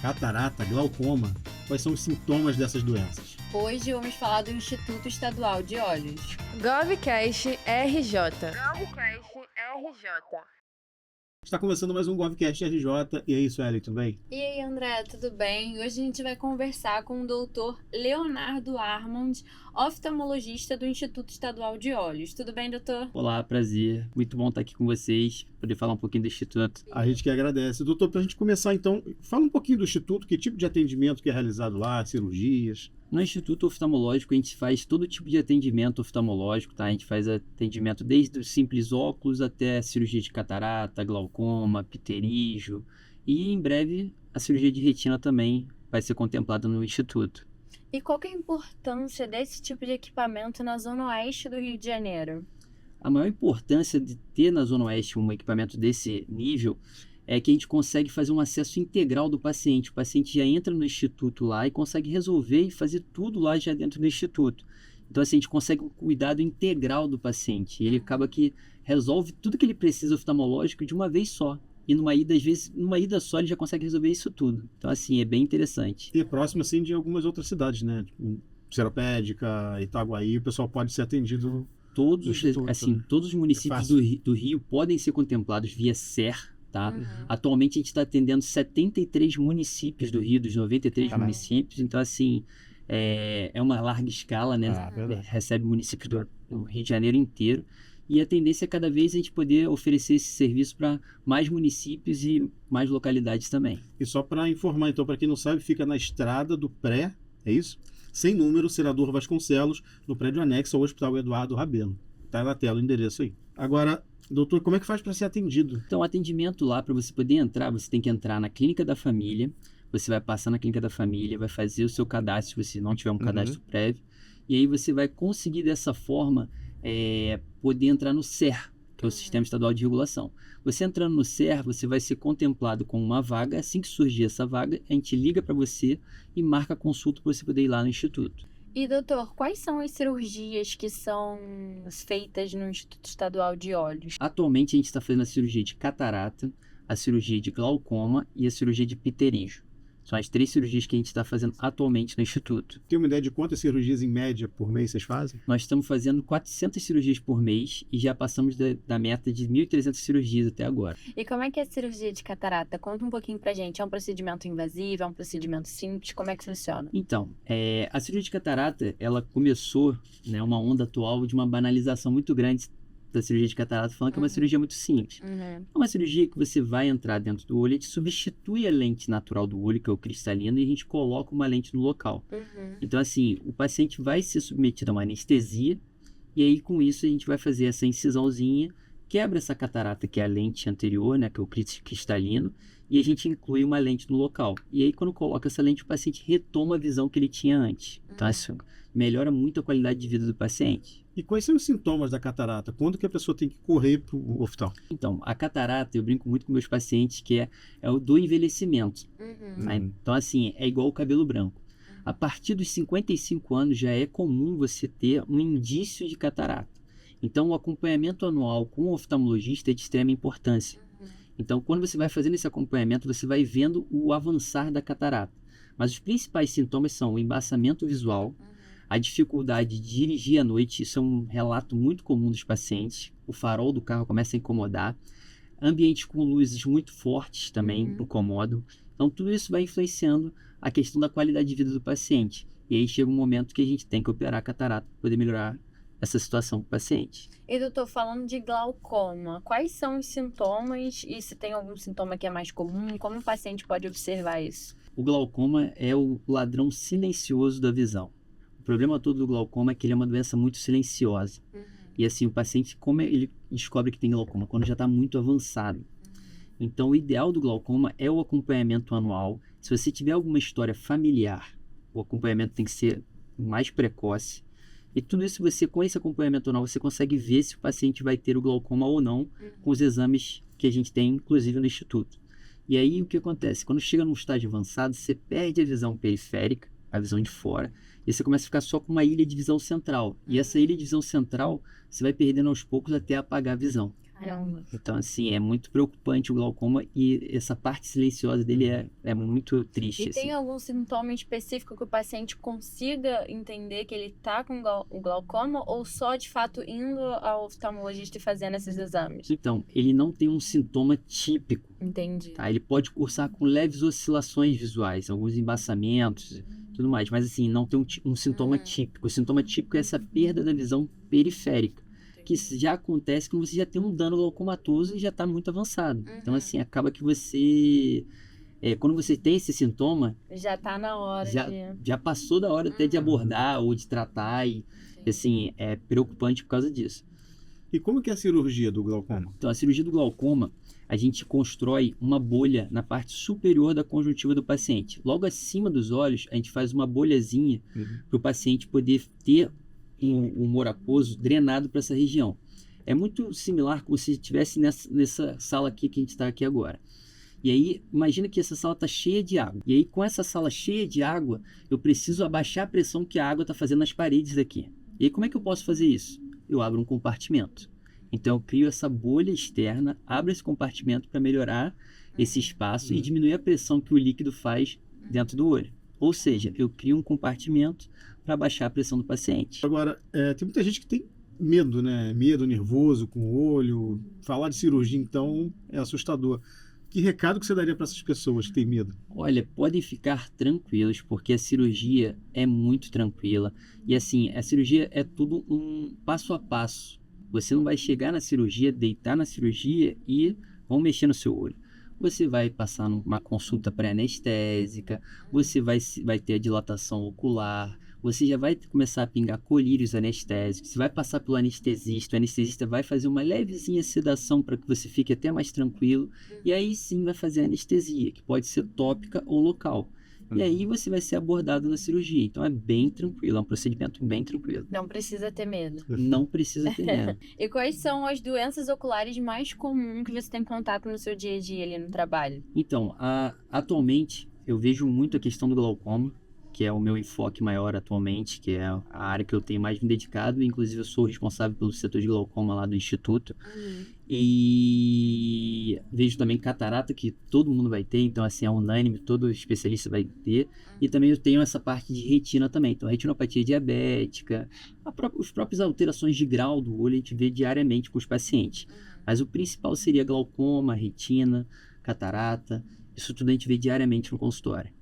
catarata, glaucoma. Quais são os sintomas dessas doenças? Hoje vamos falar do Instituto Estadual de Olhos. Govcast RJ. Está começando mais um GovCast RJ. E aí, Sueli, tudo bem? E aí, André, tudo bem? Hoje a gente vai conversar com o doutor Leonardo Armond, oftalmologista do Instituto Estadual de Olhos. Tudo bem, doutor? Olá, prazer. Muito bom estar aqui com vocês, poder falar um pouquinho do Instituto. A gente que agradece. Doutor, para a gente começar então, fala um pouquinho do Instituto, que tipo de atendimento que é realizado lá, cirurgias? No Instituto Oftalmológico, a gente faz todo tipo de atendimento oftalmológico, tá? A gente faz atendimento desde os simples óculos até cirurgia de catarata, glaucoma, pterígio. E em breve a cirurgia de retina também vai ser contemplada no Instituto. E qual que é a importância desse tipo de equipamento na zona oeste do Rio de Janeiro? A maior importância de ter na Zona Oeste um equipamento desse nível é que a gente consegue fazer um acesso integral do paciente. O paciente já entra no instituto lá e consegue resolver e fazer tudo lá já dentro do instituto. Então, assim, a gente consegue um cuidado integral do paciente. Ele acaba que resolve tudo que ele precisa oftalmológico de uma vez só. E numa ida, às vezes, numa ida só, ele já consegue resolver isso tudo. Então, assim, é bem interessante. E é próximo, assim, de algumas outras cidades, né? Tipo, Seropédica, Itaguaí, o pessoal pode ser atendido Todos, no instituto, assim, né? todos os municípios do Rio podem ser contemplados via SER, tá? Atualmente a gente está atendendo 73 municípios do Rio, dos 93 municípios, então assim, é uma larga escala, né? Recebe municípios do Rio de Janeiro inteiro, e a tendência é cada vez a gente poder oferecer esse serviço para mais municípios e mais localidades também. E só para informar, então, para quem não sabe, fica na estrada do Pré, é isso? Sem número, Senador Vasconcelos, no prédio anexo ao Hospital Eduardo Rabelo. Está na tela o endereço aí. Agora, doutor, como é que faz para ser atendido? Então, o atendimento lá, para você poder entrar, você tem que entrar na Clínica da Família, você vai passar na Clínica da Família, vai fazer o seu cadastro, se você não tiver um cadastro prévio, e aí você vai conseguir dessa forma poder entrar no SER, que é o Sistema Estadual de Regulação. Você entrando no SER, você vai ser contemplado com uma vaga. Assim que surgir essa vaga, a gente liga para você e marca a consulta para você poder ir lá no Instituto. E, doutor, quais são as cirurgias que são feitas no Instituto Estadual de Olhos? Atualmente, a gente está fazendo a cirurgia de catarata, a cirurgia de glaucoma e a cirurgia de pterígio. São as 3 cirurgias que a gente está fazendo atualmente no Instituto. Tem uma ideia de quantas cirurgias em média por mês vocês fazem? Nós estamos fazendo 400 cirurgias por mês e já passamos da meta de 1.300 cirurgias até agora. E como é que é a cirurgia de catarata? Conta um pouquinho pra gente. É um procedimento invasivo? É um procedimento simples? Como é que funciona? Então, a cirurgia de catarata, ela começou, né, uma onda atual de uma banalização muito grande da cirurgia de catarata, falando que é uma cirurgia muito simples. É uma cirurgia que você vai entrar dentro do olho, a gente substitui a lente natural do olho, que é o cristalino, e a gente coloca uma lente no local. Então, assim, o paciente vai ser submetido a uma anestesia, e aí com isso a gente vai fazer essa incisãozinha, quebra essa catarata, que é a lente anterior, né, que é o cristalino, e a gente inclui uma lente no local. E aí quando coloca essa lente, o paciente retoma a visão que ele tinha antes. Então, isso melhora muito a qualidade de vida do paciente. E quais são os sintomas da catarata? Quando que a pessoa tem que correr para o oftalmo? Então, a catarata, eu brinco muito com meus pacientes, que é o do envelhecimento. Né? Então, assim, é igual o cabelo branco. A partir dos 55 anos já é comum você ter um indício de catarata. Então, o acompanhamento anual com o oftalmologista é de extrema importância. Então, quando você vai fazendo esse acompanhamento, você vai vendo o avançar da catarata. Mas os principais sintomas são o embaçamento visual, a dificuldade de dirigir à noite, isso é um relato muito comum dos pacientes. O farol do carro começa a incomodar. Ambientes com luzes muito fortes também incomodam. Então, tudo isso vai influenciando a questão da qualidade de vida do paciente. E aí chega um momento que a gente tem que operar a catarata para poder melhorar essa situação para o paciente. E, doutor, falando de glaucoma, quais são os sintomas e se tem algum sintoma que é mais comum? Como o paciente pode observar isso? O glaucoma é o ladrão silencioso da visão. O problema todo do glaucoma é que ele é uma doença muito silenciosa. E assim, o paciente, como ele descobre que tem glaucoma? Quando já está muito avançado. Então, o ideal do glaucoma é o acompanhamento anual. Se você tiver alguma história familiar, o acompanhamento tem que ser mais precoce. E tudo isso, com esse acompanhamento anual, você consegue ver se o paciente vai ter o glaucoma ou não com os exames que a gente tem, inclusive, no Instituto. E aí, o que acontece? Quando chega num estágio avançado, você perde a visão periférica, a visão de fora, e você começa a ficar só com uma ilha de visão central. E essa ilha de visão central, você vai perdendo aos poucos até apagar a visão. Caramba. Então, assim, é muito preocupante o glaucoma e essa parte silenciosa dele é muito triste, E tem assim. algum sintoma específico que o paciente consiga entender que ele tá com o glaucoma ou só de fato indo ao oftalmologista e fazendo esses exames? Então, ele não tem um sintoma típico, Entendi. tá? Ele pode cursar com leves oscilações visuais, alguns embaçamentos, tudo mais, mas assim, não tem um sintoma típico. O sintoma típico é essa perda da visão periférica, que já acontece quando você já tem um dano glaucomatoso e já está muito avançado. Então, assim, acaba que você, quando você tem esse sintoma, Já tá na hora já passou da hora até de abordar ou de tratar e, assim, é preocupante por causa disso. E como que é a cirurgia do glaucoma? Então, a cirurgia do glaucoma, a gente constrói uma bolha na parte superior da conjuntiva do paciente. Logo acima dos olhos, a gente faz uma bolhazinha para o paciente poder ter um humor aquoso drenado para essa região. É muito similar como se estivesse nessa sala aqui que a gente está aqui agora. E aí, imagina que essa sala está cheia de água. E aí, com essa sala cheia de água, eu preciso abaixar a pressão que a água está fazendo nas paredes daqui. E aí, como é que eu posso fazer isso? Eu abro um compartimento. Então, eu crio essa bolha externa, abro esse compartimento para melhorar esse espaço e diminuir a pressão que o líquido faz dentro do olho. Ou seja, eu crio um compartimento para baixar a pressão do paciente. Agora, tem muita gente que tem medo, né? Medo nervoso com o olho. Falar de cirurgia, então, é assustador. Que recado que você daria para essas pessoas que têm medo? Olha, podem ficar tranquilos, porque a cirurgia é muito tranquila. E assim, a cirurgia é tudo um passo a passo. Você não vai chegar na cirurgia, deitar na cirurgia e vão mexer no seu olho. Você vai passar numa consulta pré-anestésica, você vai ter a dilatação ocular, você já vai começar a pingar colírios anestésicos, você vai passar pelo anestesista, o anestesista vai fazer uma levezinha sedação para que você fique até mais tranquilo, e aí sim vai fazer a anestesia, que pode ser tópica ou local. E aí você vai ser abordado na cirurgia. Então é bem tranquilo, é um procedimento bem tranquilo. Não precisa ter medo. Não precisa ter medo. E quais são as doenças oculares mais comuns que você tem contato no seu dia a dia ali no trabalho? Então, atualmente eu vejo muito a questão do glaucoma, que é o meu enfoque maior atualmente, que é a área que eu tenho mais me dedicado. Inclusive eu sou responsável pelo setor de glaucoma lá do Instituto. E vejo também catarata, que todo mundo vai ter, então assim, é unânime, todo especialista vai ter. E também eu tenho essa parte de retina também, então retinopatia diabética, os próprias alterações de grau do olho a gente vê diariamente com os pacientes. Mas o principal seria glaucoma, retina, catarata, isso tudo a gente vê diariamente no consultório.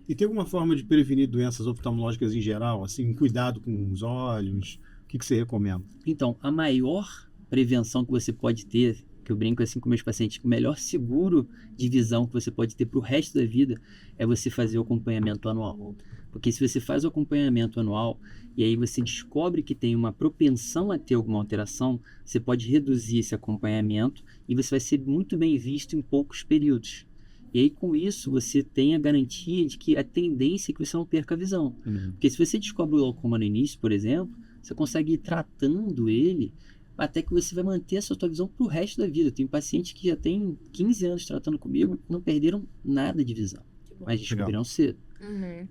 E tem alguma forma de prevenir doenças oftalmológicas em geral? Assim, cuidado com os olhos? O que você recomenda? Então, a maior prevenção que você pode ter, que eu brinco assim com meus pacientes, o melhor seguro de visão que você pode ter para o resto da vida é você fazer o acompanhamento anual. Porque se você faz o acompanhamento anual e aí você descobre que tem uma propensão a ter alguma alteração, você pode reduzir esse acompanhamento e você vai ser muito bem visto em poucos períodos. E aí, com isso, você tem a garantia de que a tendência é que você não perca a visão. Porque se você descobre o glaucoma no início, por exemplo, você consegue ir tratando ele até que você vai manter a sua visão para o resto da vida. Eu tenho pacientes que já têm 15 anos tratando comigo e não perderam nada de visão, mas descobriram cedo.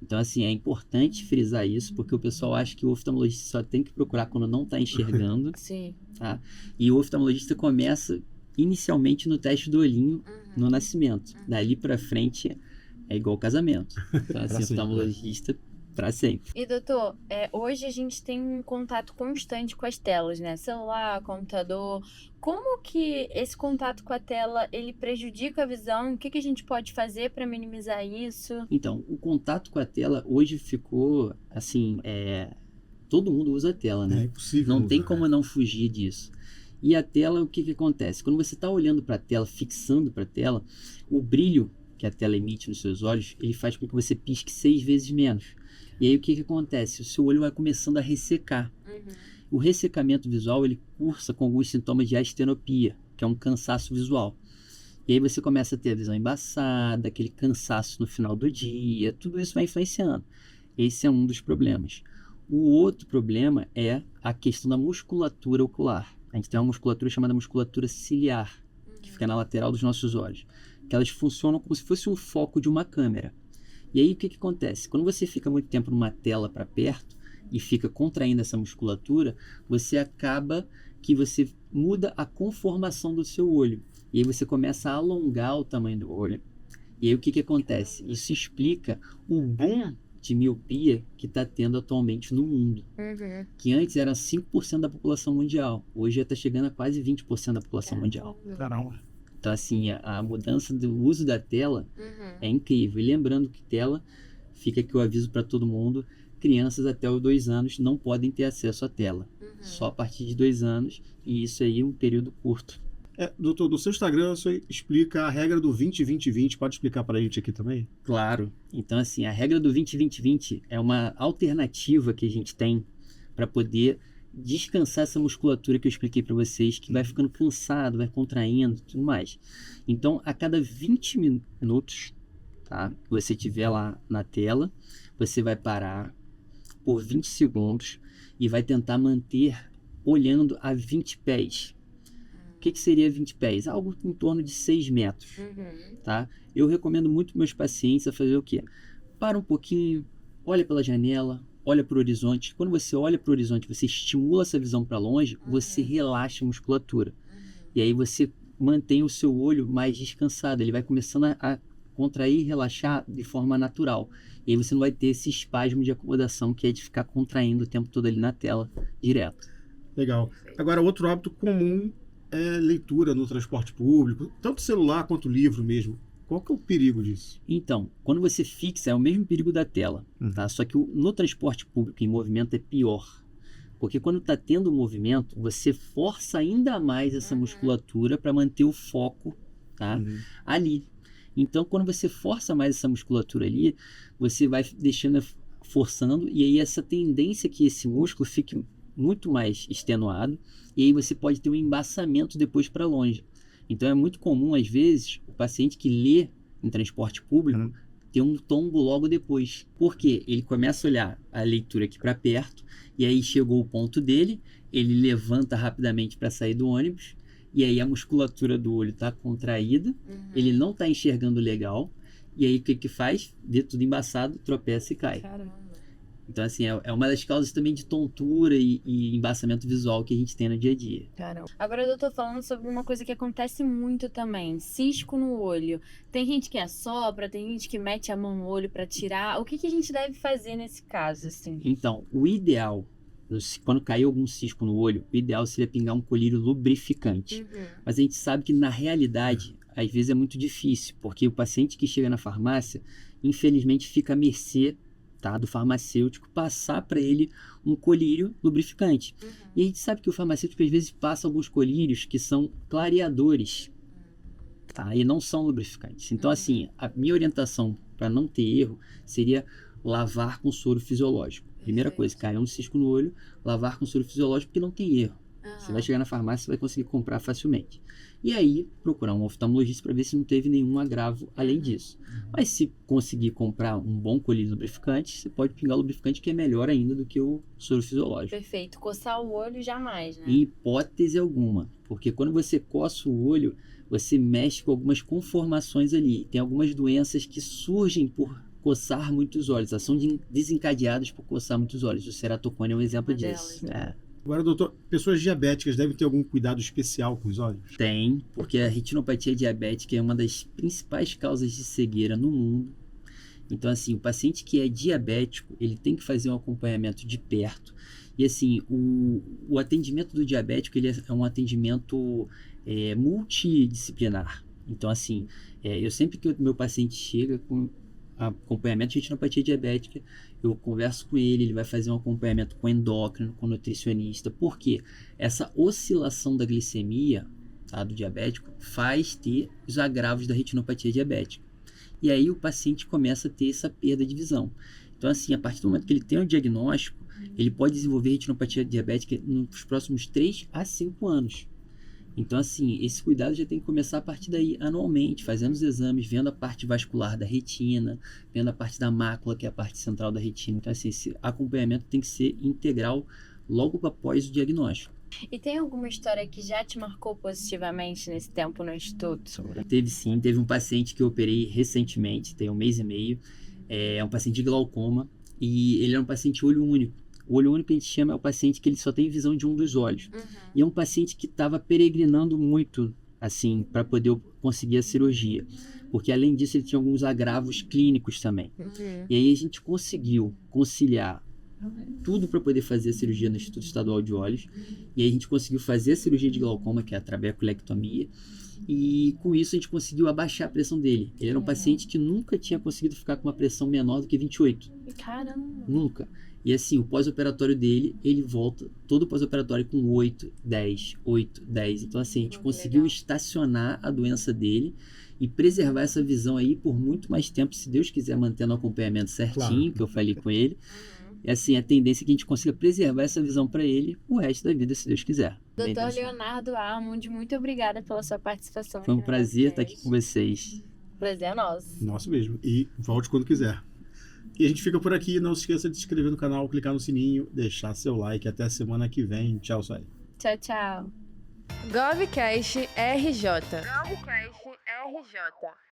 Então, assim, é importante frisar isso, porque o pessoal acha que o oftalmologista só tem que procurar quando não está enxergando. Sim. Tá? E o oftalmologista começa inicialmente no teste do olhinho no nascimento. Dali para frente é igual casamento. Então, assim, oftalmologista para sempre. E doutor, hoje a gente tem um contato constante com as telas, né? Celular, computador. Como que esse contato com a tela, ele prejudica a visão? O que a gente pode fazer para minimizar isso? Então, o contato com a tela hoje ficou, assim, todo mundo usa a tela, né? É impossível. Não tem como não fugir disso. E a tela, o que acontece? Quando você está olhando para a tela, fixando para a tela, o brilho que a tela emite nos seus olhos, ele faz com que você pisque 6 vezes menos. E aí o que acontece? O seu olho vai começando a ressecar. O ressecamento visual, ele cursa com alguns sintomas de astenopia, que é um cansaço visual. E aí você começa a ter a visão embaçada, aquele cansaço no final do dia, tudo isso vai influenciando. Esse é um dos problemas. O outro problema é a questão da musculatura ocular. A gente tem uma musculatura chamada musculatura ciliar, que fica na lateral dos nossos olhos, que elas funcionam como se fosse um foco de uma câmera. E aí o que acontece? Quando você fica muito tempo numa tela para perto e fica contraindo essa musculatura, você acaba que você muda a conformação do seu olho. E aí você começa a alongar o tamanho do olho. E aí o que acontece? Isso explica o boom de miopia que está tendo atualmente no mundo. Que antes era 5% da população mundial. Hoje já está chegando a quase 20% da população mundial. Caramba. Então, assim, a mudança do uso da tela é incrível. E lembrando que tela, fica aqui o aviso para todo mundo, crianças até os 2 anos não podem ter acesso à tela. Só a partir de 2 anos, e isso aí é um período curto. Doutor, no seu Instagram você explica a regra do 20-20-20. Pode explicar para a gente aqui também? Claro. Então, assim, a regra do 20-20-20 é uma alternativa que a gente tem para poder descansar essa musculatura que eu expliquei para vocês, que vai ficando cansado, vai contraindo e tudo mais. Então, a cada 20 minutos, tá, que você tiver lá na tela, você vai parar por 20 segundos e vai tentar manter olhando a 20 pés. O que seria 20 pés? Algo em torno de 6 metros, tá? Eu recomendo muito meus pacientes a fazer o quê? Para um pouquinho, olha pela janela, olha para o horizonte. Quando você olha para o horizonte, você estimula essa visão para longe, você relaxa a musculatura. E aí você mantém o seu olho mais descansado. Ele vai começando a contrair e relaxar de forma natural. E aí você não vai ter esse espasmo de acomodação que é de ficar contraindo o tempo todo ali na tela, direto. Legal. Agora, outro hábito comum é leitura no transporte público, tanto celular quanto livro mesmo. Qual que é o perigo disso? Então, quando você fixa, é o mesmo perigo da tela, tá? Só que no transporte público em movimento é pior. Porque quando está tendo movimento, você força ainda mais essa musculatura para manter o foco, tá, ali. Então, quando você força mais essa musculatura ali, você vai deixando, forçando, e aí essa tendência que esse músculo fique muito mais extenuado, e aí você pode ter um embaçamento depois para longe. Então é muito comum, às vezes, o paciente que lê em transporte público ter um tombo logo depois. Por quê? Ele começa a olhar a leitura aqui para perto, e aí chegou o ponto dele, ele levanta rapidamente para sair do ônibus, e aí a musculatura do olho está contraída, ele não está enxergando legal, e aí o que faz? Vê tudo embaçado, tropeça e cai. Caramba. Então, assim, é uma das causas também de tontura e embaçamento visual que a gente tem no dia a dia. Caramba. Agora eu tô falando sobre uma coisa que acontece muito também, cisco no olho. Tem gente que assopra, tem gente que mete a mão no olho pra tirar. O que a gente deve fazer nesse caso, assim? Então, o ideal, quando cair algum cisco no olho, o ideal seria pingar um colírio lubrificante. Mas a gente sabe que na realidade, às vezes é muito difícil, porque o paciente que chega na farmácia, infelizmente fica à mercê, tá, do farmacêutico passar para ele um colírio lubrificante. E a gente sabe que o farmacêutico às vezes passa alguns colírios que são clareadores, tá, e não são lubrificantes. Então, assim, a minha orientação para não ter erro seria lavar com soro fisiológico. Primeira coisa, caiu um cisco no olho, lavar com soro fisiológico, porque não tem erro. Você vai chegar na farmácia, você vai conseguir comprar facilmente. E aí, procurar um oftalmologista para ver se não teve nenhum agravo além disso. Mas se conseguir comprar um bom colírio lubrificante, você pode pingar lubrificante, que é melhor ainda do que o soro fisiológico. Perfeito. Coçar o olho jamais, né? Em hipótese alguma. Porque quando você coça o olho, você mexe com algumas conformações ali. Tem algumas doenças que surgem por coçar muitos olhos. Elas são desencadeadas por coçar muitos olhos. O ceratocone é um exemplo disso. Agora, doutor, pessoas diabéticas devem ter algum cuidado especial com os olhos? Tem, porque a retinopatia diabética é uma das principais causas de cegueira no mundo. Então, assim, o paciente que é diabético, ele tem que fazer um acompanhamento de perto. E, assim, o atendimento do diabético, ele é um atendimento multidisciplinar. Então, assim, eu sempre que o meu paciente chega com acompanhamento de retinopatia diabética, eu converso com ele, ele vai fazer um acompanhamento com endócrino, com nutricionista, porque essa oscilação da glicemia, tá, do diabético faz ter os agravos da retinopatia diabética. E aí o paciente começa a ter essa perda de visão. Então, assim, a partir do momento que ele tem o diagnóstico, ele pode desenvolver retinopatia diabética nos próximos 3 a 5 anos. Então, assim, esse cuidado já tem que começar a partir daí, anualmente, fazendo os exames, vendo a parte vascular da retina, vendo a parte da mácula, que é a parte central da retina. Então, assim, esse acompanhamento tem que ser integral logo após o diagnóstico. E tem alguma história que já te marcou positivamente nesse tempo no instituto? Teve um paciente que eu operei recentemente, tem 1 mês e meio, é um paciente de glaucoma, e ele era um paciente olho único. O olho único que a gente chama é o paciente que ele só tem visão de um dos olhos. E é um paciente que estava peregrinando muito, assim, para poder conseguir a cirurgia. Porque, além disso, ele tinha alguns agravos clínicos também. E aí a gente conseguiu conciliar tudo para poder fazer a cirurgia no Instituto Estadual de Olhos. E aí a gente conseguiu fazer a cirurgia de glaucoma, que é a trabeculectomia. E com isso a gente conseguiu abaixar a pressão dele. Ele era um paciente que nunca tinha conseguido ficar com uma pressão menor do que 28. Caramba. Nunca. E assim, o pós-operatório dele, ele volta todo pós-operatório com 8, 10, 8, 10. Então assim, a gente conseguiu estacionar a doença dele e preservar essa visão aí por muito mais tempo, se Deus quiser, mantendo o acompanhamento certinho, que eu falei com ele. E assim, a tendência é que a gente consiga preservar essa visão para ele o resto da vida, se Deus quiser. Doutor Leonardo Armond, muito obrigada pela sua participação. Foi um prazer estar aqui com vocês. Prazer é nosso. Nosso mesmo. E volte quando quiser. E a gente fica por aqui. Não se esqueça de se inscrever no canal, clicar no sininho, deixar seu like. Até semana que vem. Tchau, Sueli. Tchau, tchau. Govcast RJ. Govcast RJ.